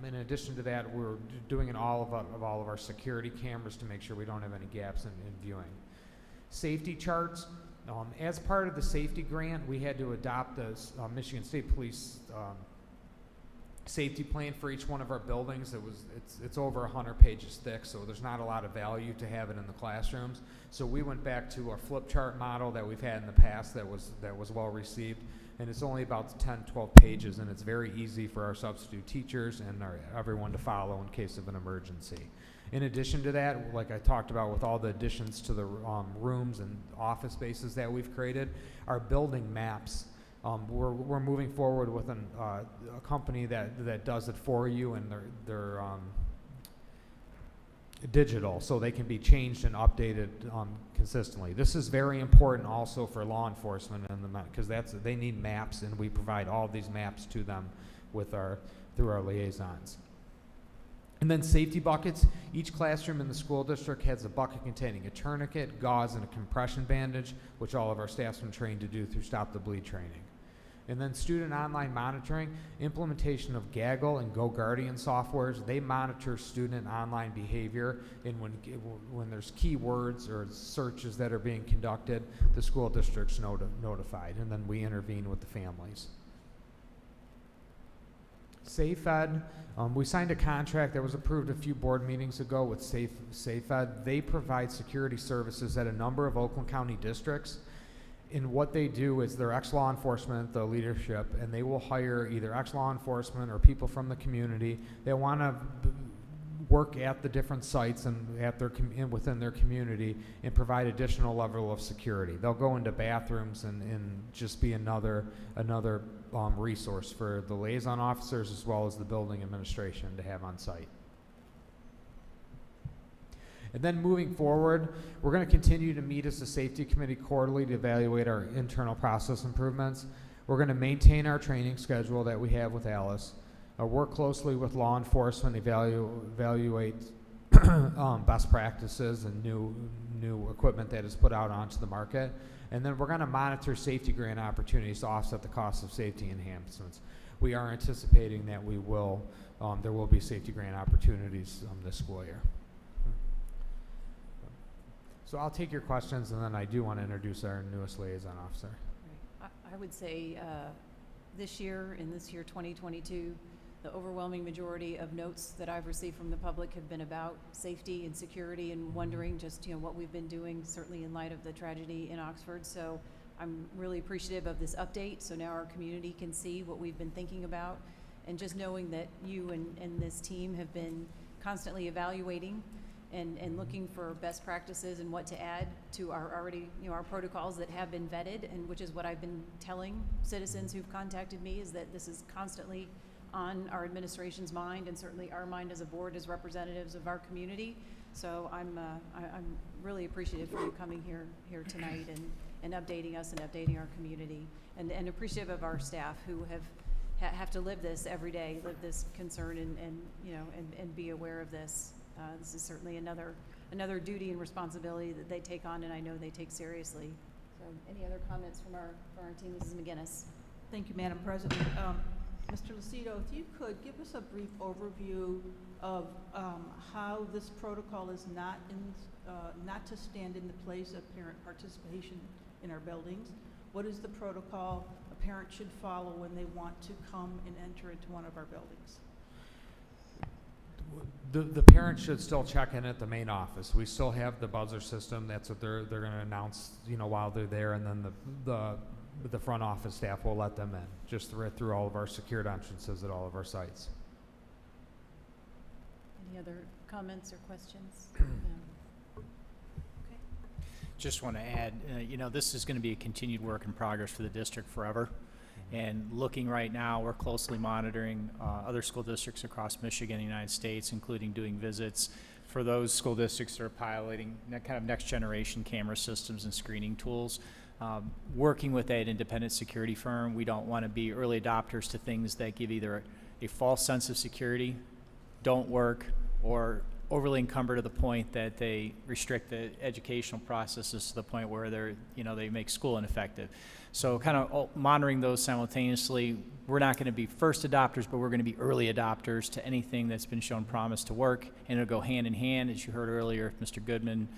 Speaker 8: In addition to that, we're doing all of our security cameras to make sure we don't have any gaps in viewing. Safety charts. As part of the safety grant, we had to adopt the Michigan State Police safety plan for each one of our buildings. It's over 100 pages thick, so there's not a lot of value to have it in the classrooms. So we went back to our flip chart model that we've had in the past that was well received, and it's only about 10-12 pages, and it's very easy for our substitute teachers and everyone to follow in case of an emergency. In addition to that, like I talked about with all the additions to the rooms and office spaces that we've created, our building maps, we're moving forward with a company that does it for you, and they're digital, so they can be changed and updated consistently. This is very important also for law enforcement, because they need maps, and we provide all these maps to them through our liaisons. And then safety buckets. Each classroom in the school district has a bucket containing a tourniquet, gauze, and a compression bandage, which all of our staff's been trained to do through Stop the Bleed training. And then student online monitoring, implementation of Gaggle and GoGuardian softwares. They monitor student online behavior, and when there's keywords or searches that are being conducted, the school district's notified, and then we intervene with the families. SafeEd, we signed a contract that was approved a few board meetings ago with SafeEd. They provide security services at a number of Oakland County districts. And what they do is they're ex-law enforcement, the leadership, and they will hire either ex-law enforcement or people from the community that want to work at the different sites and within their community and provide additional level of security. They'll go into bathrooms and just be another resource for the liaison officers as well as the building administration to have on site. And then moving forward, we're going to continue to meet as a safety committee quarterly to evaluate our internal process improvements. We're going to maintain our training schedule that we have with Alice, work closely with law enforcement, evaluate best practices and new equipment that is put out onto the market. And then we're going to monitor safety grant opportunities to offset the cost of safety enhancements. We are anticipating that there will be safety grant opportunities this school year. So I'll take your questions, and then I do want to introduce our newest liaison officer.
Speaker 1: I would say this year, 2022, the overwhelming majority of notes that I've received from the public have been about safety and security and wondering just, what we've been doing, certainly in light of the tragedy in Oxford. So I'm really appreciative of this update. So now our community can see what we've been thinking about, and just knowing that you and this team have been constantly evaluating and looking for best practices and what to add to our already, our protocols that have been vetted, and which is what I've been telling citizens who've contacted me, is that this is constantly on our administration's mind, and certainly our mind as a board, as representatives of our community. So I'm really appreciative for you coming here tonight and updating us and updating our community, and appreciative of our staff who have to live this every day, live this concern and be aware of this. This is certainly another duty and responsibility that they take on, and I know they take seriously. So any other comments from our team? Mrs. McGinnis.
Speaker 9: Thank you, Madam President. Mr. Lucido, if you could give us a brief overview of how this protocol is not to stand in the place of parent participation in our buildings. What is the protocol a parent should follow when they want to come and enter into one of our buildings?
Speaker 8: The parents should still check in at the main office. We still have the buzzer system. That's what they're going to announce, while they're there, and then the front office staff will let them in, just through all of our secured entrances at all of our sites.
Speaker 1: Any other comments or questions?
Speaker 5: Just want to add, this is going to be a continued work in progress for the district forever. And looking right now, we're closely monitoring other school districts across Michigan and the United States, including doing visits for those school districts that are piloting kind of next generation camera systems and screening tools. Working with an independent security firm, we don't want to be early adopters to things that give either a false sense of security, don't work, or overly encumbered to the point that they restrict the educational processes to the point where they make school ineffective. So kind of monitoring those simultaneously. We're not going to be first adopters, but we're going to be early adopters to anything that's been shown promise to work, and it'll go hand in hand, as you heard earlier, Mr. Goodman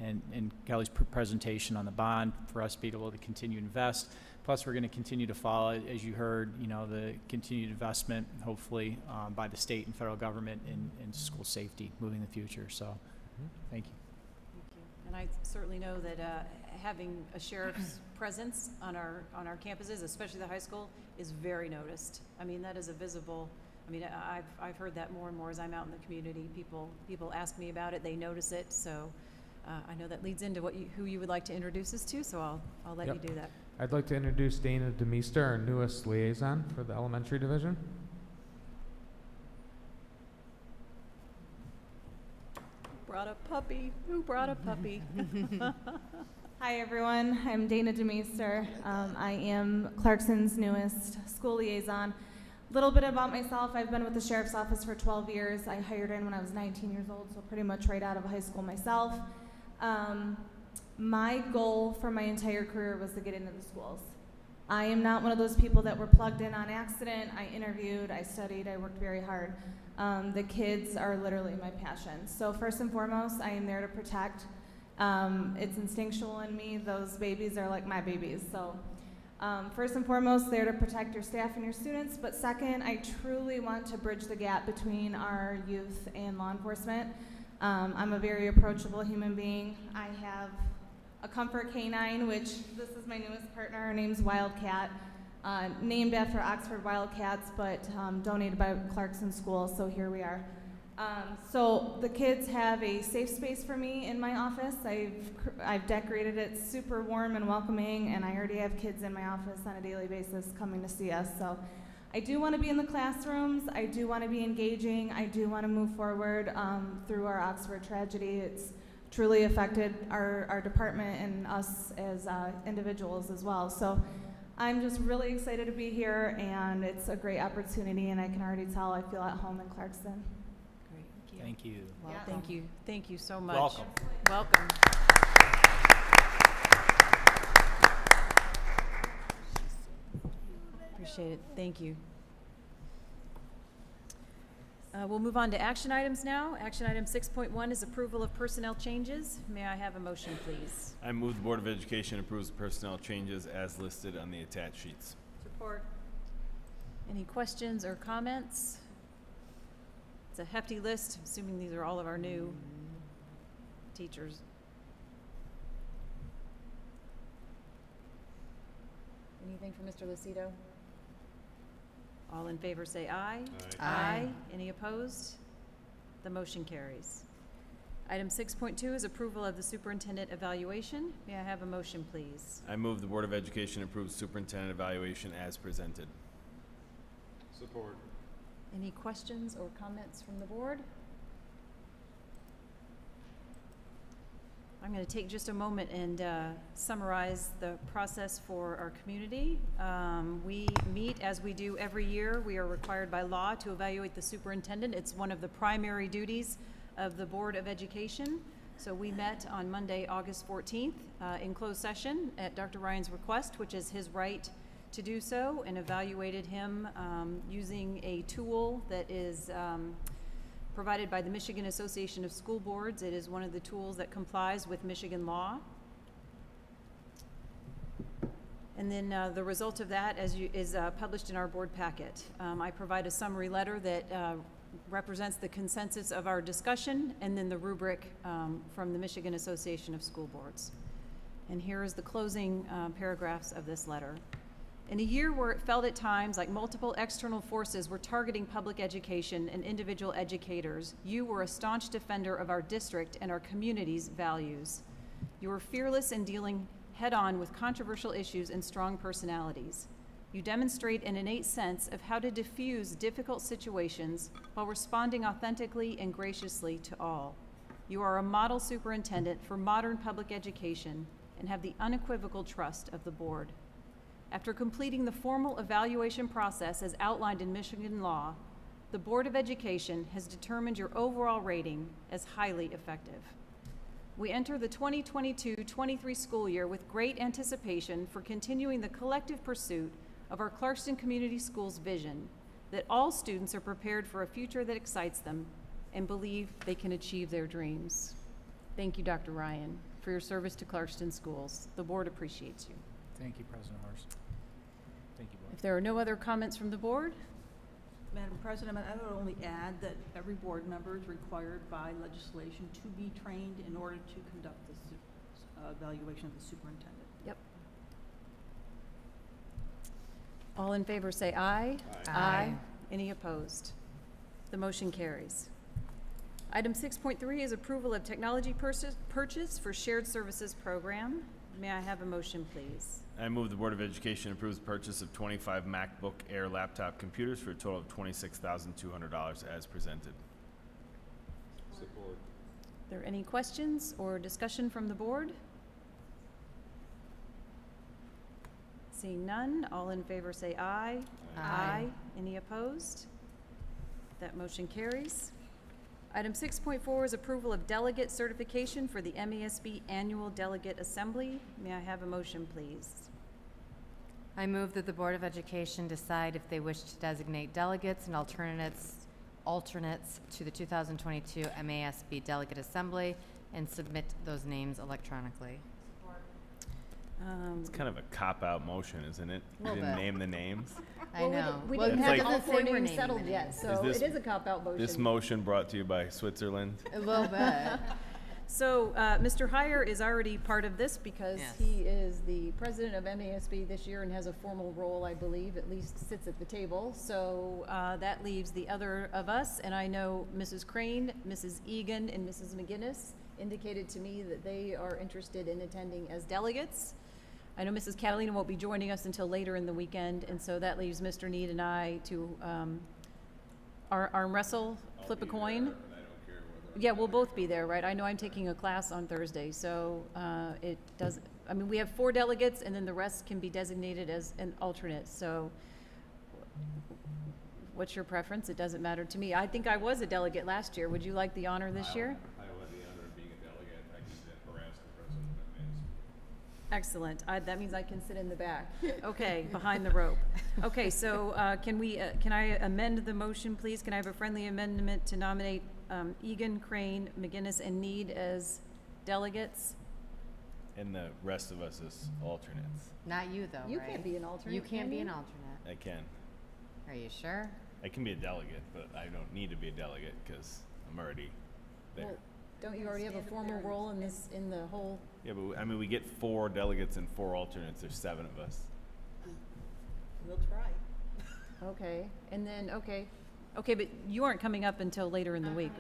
Speaker 5: and Kelly's presentation on the bond, for us to be able to continue to invest. Plus, we're going to continue to follow, as you heard, the continued investment, hopefully, by the state and federal government in school safety moving in the future. So, thank you.
Speaker 1: Thank you. And I certainly know that having a sheriff's presence on our campuses, especially the high school, is very noticed. I mean, that is a visible. I mean, I've heard that more and more as I'm out in the community. People ask me about it. They notice it. So, I know that leads into who you would like to introduce us to. So I'll let you do that.
Speaker 8: I'd like to introduce Dana Demeester, our newest liaison for the elementary division.
Speaker 1: Brought a puppy. Who brought a puppy?
Speaker 10: Hi everyone, I'm Dana Demeester. I am Clarkston's newest school liaison. A little bit about myself, I've been with the Sheriff's Office for 12 years. I hired in when I was 19 years old, so pretty much right out of high school myself. My goal for my entire career was to get into the schools. I am not one of those people that were plugged in on accident. I interviewed, I studied, I worked very hard. The kids are literally my passion. So first and foremost, I am there to protect. It's instinctual in me. Those babies are like my babies. So first and foremost, there to protect your staff and your students. But second, I truly want to bridge the gap between our youth and law enforcement. I'm a very approachable human being. I have a comfort canine, which this is my newest partner. Her name's Wildcat, named after Oxford Wildcats, but donated by Clarkston School, so here we are. So the kids have a safe space for me in my office. I've decorated it super warm and welcoming, and I already have kids in my office on a daily basis coming to see us. So I do want to be in the classrooms. I do want to be engaging. I do want to move forward through our Oxford tragedy. It's truly affected our department and us as individuals as well. So I'm just really excited to be here, and it's a great opportunity, and I can already tell I feel at home in Clarkston.
Speaker 1: Great.
Speaker 5: Thank you.
Speaker 1: Well,
Speaker 10: Yeah.
Speaker 1: thank you. Thank you so much.
Speaker 5: Welcome.
Speaker 1: Welcome. Appreciate it. Thank you. We'll move on to action items now. Action item 6.1 is approval of personnel changes. May I have a motion, please?
Speaker 11: I move the Board of Education approves the personnel changes as listed on the attached sheets.
Speaker 1: Support. Any questions or comments? It's a hefty list, assuming these are all of our new teachers. Anything for Mr. Lucido? All in favor say aye.
Speaker 2: Aye.
Speaker 1: Any opposed? The motion carries. Item 6.2 is approval of the superintendent evaluation. May I have a motion, please?
Speaker 11: I move the Board of Education approves superintendent evaluation as presented.
Speaker 3: Support.
Speaker 1: Any questions or comments from the board? I'm going to take just a moment and summarize the process for our community. We meet as we do every year. We are required by law to evaluate the superintendent. It's one of the primary duties of the Board of Education. So we met on Monday, August 14th in closed session at Dr. Ryan's request, which is his right to do so, and evaluated him using a tool that is provided by the Michigan Association of School Boards. It is one of the tools that complies with Michigan law. And then the result of that is published in our board packet. I provide a summary letter that represents the consensus of our discussion, and then the rubric from the Michigan Association of School Boards. And here is the closing paragraphs of this letter. In a year where it felt at times like multiple external forces were targeting public education and individual educators, you were a staunch defender of our district and our community's values. You were fearless in dealing head-on with controversial issues and strong personalities. You demonstrate an innate sense of how to diffuse difficult situations while responding authentically and graciously to all. You are a model superintendent for modern public education and have the unequivocal trust of the board. After completing the formal evaluation process as outlined in Michigan law, the Board of Education has determined your overall rating as highly effective. We enter the 2022-23 school year with great anticipation for continuing the collective pursuit of our Clarkston Community Schools vision that all students are prepared for a future that excites them and believe they can achieve their dreams. Thank you, Dr. Ryan, for your service to Clarkston Schools. The board appreciates you.
Speaker 5: Thank you, President Horst. Thank you, Board.
Speaker 1: If there are no other comments from the board,
Speaker 9: Madam President, I would only add that every board member is required by legislation to be trained in order to conduct this evaluation of the superintendent.
Speaker 1: Yep. All in favor say aye.
Speaker 2: Aye.
Speaker 1: Any opposed? The motion carries. Item 6.3 is approval of technology purchase for shared services program. May I have a motion, please?
Speaker 11: I move the Board of Education approves the purchase of 25 MacBook Air laptop computers for a total of $26,200 as presented.
Speaker 3: Support.
Speaker 1: Are there any questions or discussion from the board? Seeing none, all in favor say aye.
Speaker 2: Aye.
Speaker 1: Any opposed? That motion carries. Item 6.4 is approval of delegate certification for the MESB Annual Delegate Assembly. May I have a motion, please?
Speaker 12: I move that the Board of Education decide if they wish to designate delegates and alternates to the 2022 MASB Delegate Assembly and submit those names electronically.
Speaker 11: It's kind of a cop-out motion, isn't it? You
Speaker 12: Little
Speaker 11: didn't
Speaker 12: bit.
Speaker 11: name the names.
Speaker 12: I know.
Speaker 1: We
Speaker 12: Well,
Speaker 1: didn't
Speaker 11: it's
Speaker 1: have
Speaker 11: like-
Speaker 1: all four
Speaker 12: They were
Speaker 1: names
Speaker 12: naming
Speaker 1: settled
Speaker 12: the
Speaker 1: yet,
Speaker 12: names.
Speaker 1: so
Speaker 11: Is
Speaker 1: it is a cop-out motion.
Speaker 11: This motion brought to you by Switzerland.
Speaker 12: A little bit.
Speaker 1: So, Mr. Heyer is already part of this because
Speaker 12: Yes.
Speaker 1: he is the president of MASB this year and has a formal role, I believe, at least sits at the table. So that leaves the other of us, and I know Mrs. Crane, Mrs. Egan, and Mrs. McGinnis indicated to me that they are interested in attending as delegates. I know Mrs. Catalina won't be joining us until later in the weekend, and so that leaves Mr. Need and I to arm wrestle, flip a coin. Yeah, we'll both be there, right? I know I'm taking a class on Thursday, so it does, I mean, we have 4 delegates, and then the rest can be designated as an alternate, so what's your preference? It doesn't matter to me. I think I was a delegate last year. Would you like the honor this year?
Speaker 3: I would the honor of being a delegate. I just didn't harass the president of Mesb.
Speaker 1: Excellent. That means I can sit in the back. Okay, behind the rope. Okay, so can I amend the motion, please? Can I have a friendly amendment to nominate Egan, Crane, McGinnis, and Need as delegates?
Speaker 11: And the rest of us as alternates.
Speaker 12: Not you, though,
Speaker 1: You
Speaker 12: right?
Speaker 1: can't be an alternate.
Speaker 12: You can't be
Speaker 1: you?
Speaker 12: an alternate.
Speaker 11: I can.
Speaker 12: Are you sure?
Speaker 11: I can be a delegate, but I don't need to be a delegate because I'm already there.
Speaker 1: Well, don't you already have a formal role in this, in the whole?
Speaker 11: Yeah, but I mean, we get 4 delegates and 4 alternates. There's 7 of us.
Speaker 9: We'll try.
Speaker 1: Okay, and then, okay, but you aren't coming up until later in the week.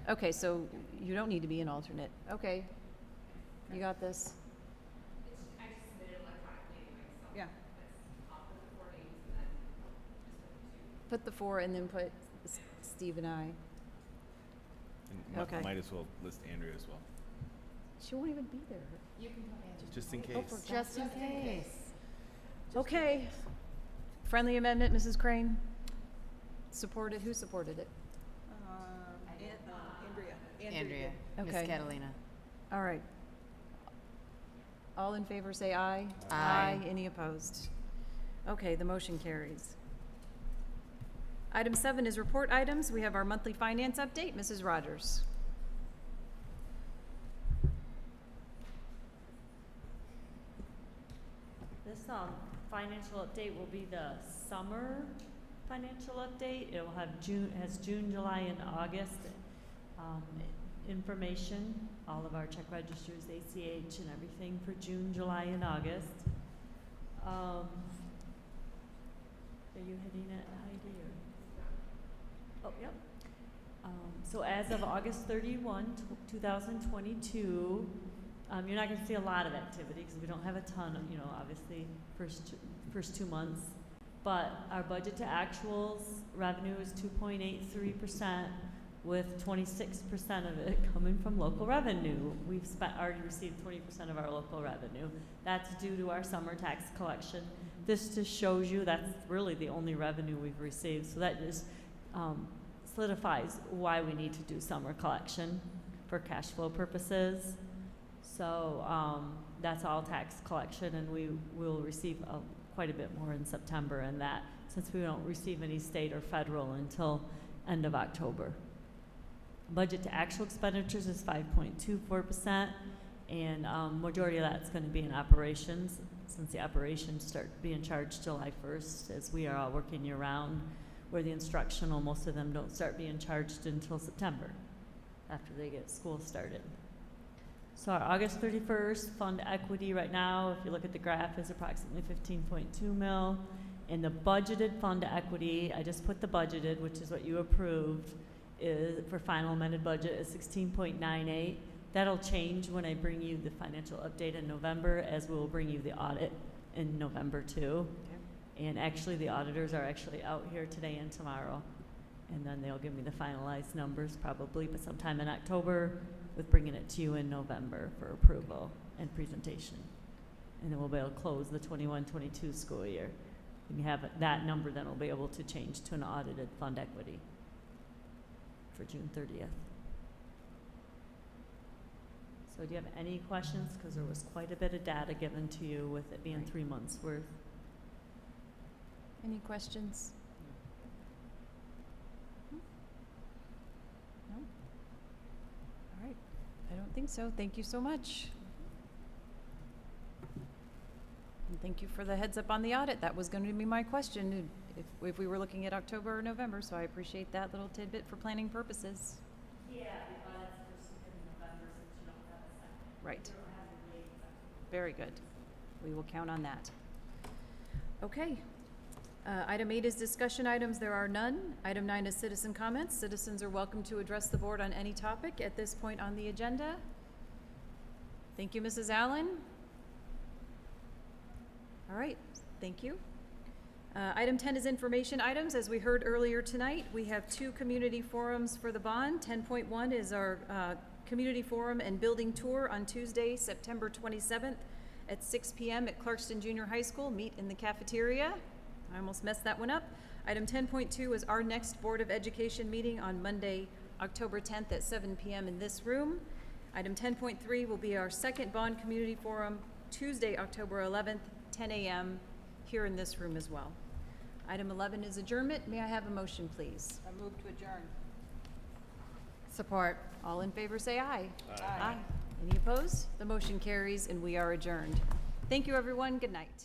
Speaker 1: Okay, so you don't need to be an alternate. Okay, you got this.
Speaker 9: Yeah.
Speaker 1: Put the 4 and then put Steve and I.
Speaker 11: And
Speaker 1: Okay.
Speaker 11: might as well list Andrea as well,
Speaker 1: She won't even be there.
Speaker 11: just in case.
Speaker 1: Oh, for
Speaker 12: Just in case.
Speaker 1: Okay. Friendly amendment, Mrs. Crane? Supported, who supported it?
Speaker 9: Andrea.
Speaker 12: Andrea. Miss
Speaker 1: Okay.
Speaker 12: Catalina.
Speaker 1: All right. All in favor say aye.
Speaker 12: Aye.
Speaker 1: Any opposed? Okay, the motion carries. Item 7 is report items. We have our monthly finance update. Mrs. Rogers.
Speaker 13: This financial update will be the summer financial update. It will have June, July, and August information, all of our check registers, ACH, and everything for June, July, and August. Are you hitting it, Heidi, or? Oh, yep. So as of August 31, 2022, you're not going to see a lot of activity because we don't have a ton of, obviously, first 2 months. But our budget to actuals revenue is 2.83%, with 26% of it coming from local revenue. We've already received 20% of our local revenue. That's due to our summer tax collection. This just shows you that's really the only revenue we've received. So that just solidifies why we need to do summer collection for cash flow purposes. So that's all tax collection, and we will receive quite a bit more in September, and that since we don't receive any state or federal until end of October. Budget to actual expenditures is 5.24%, and majority of that's going to be in operations, since the operations start being charged July 1st, as we are all working year-round, where the instructional, most of them don't start being charged until September, after they get school started. So our August 31st fund equity right now, if you look at the graph, is approximately 15.2 mil. And the budgeted fund equity, I just put the budgeted, which is what you approved, is for final amended budget is 16.98. That'll change when I bring you the financial update in November, as we will bring you the audit in November too. Okay. And actually the auditors are actually out here today and tomorrow. And then they'll give me the finalized numbers probably, but sometime in October, with bringing it to you in November for approval and presentation. And then we'll be able to close the 21-22 school year. And you have that number, then we'll be able to change to an audited fund equity for June 30th. So do you have any questions? Because there was quite a bit of data given to you with it being 3 months worth.
Speaker 1: Any questions? No? All right. I don't think so. Thank you so much. And thank you for the heads up on the audit. That was going to be my question, if we were looking at October or November, so I appreciate that little tidbit for planning purposes.
Speaker 13: Yeah, the audit's supposed to be in November since you don't have a second.
Speaker 1: Right.
Speaker 13: You don't have a date.
Speaker 1: Very good. We will count on that. Okay. Item 8 is discussion items. There are none. Item 9 is citizen comments. Citizens are welcome to address the board on any topic at this point on the agenda. Thank you, Mrs. Allen. All right, thank you. Item 10 is information items. As we heard earlier tonight, we have 2 community forums for the bond. 10.1 is our community forum and building tour on Tuesday, September 27th at 6 p.m. at Clarkston Junior High School. Meet in the cafeteria. I almost messed that one up. Item 10.2 is our next Board of Education meeting on Monday, October 10th at 7 p.m. in this room. Item 10.3 will be our second bond community forum, Tuesday, October 11th, 10 a.m. here in this room as well. Item 11 is adjournment. May I have a motion, please?
Speaker 9: I move to adjourn.
Speaker 12: Support.
Speaker 1: All in favor say aye. Aye. Any opposed? The motion carries and we are adjourned. Thank you, everyone. Good night.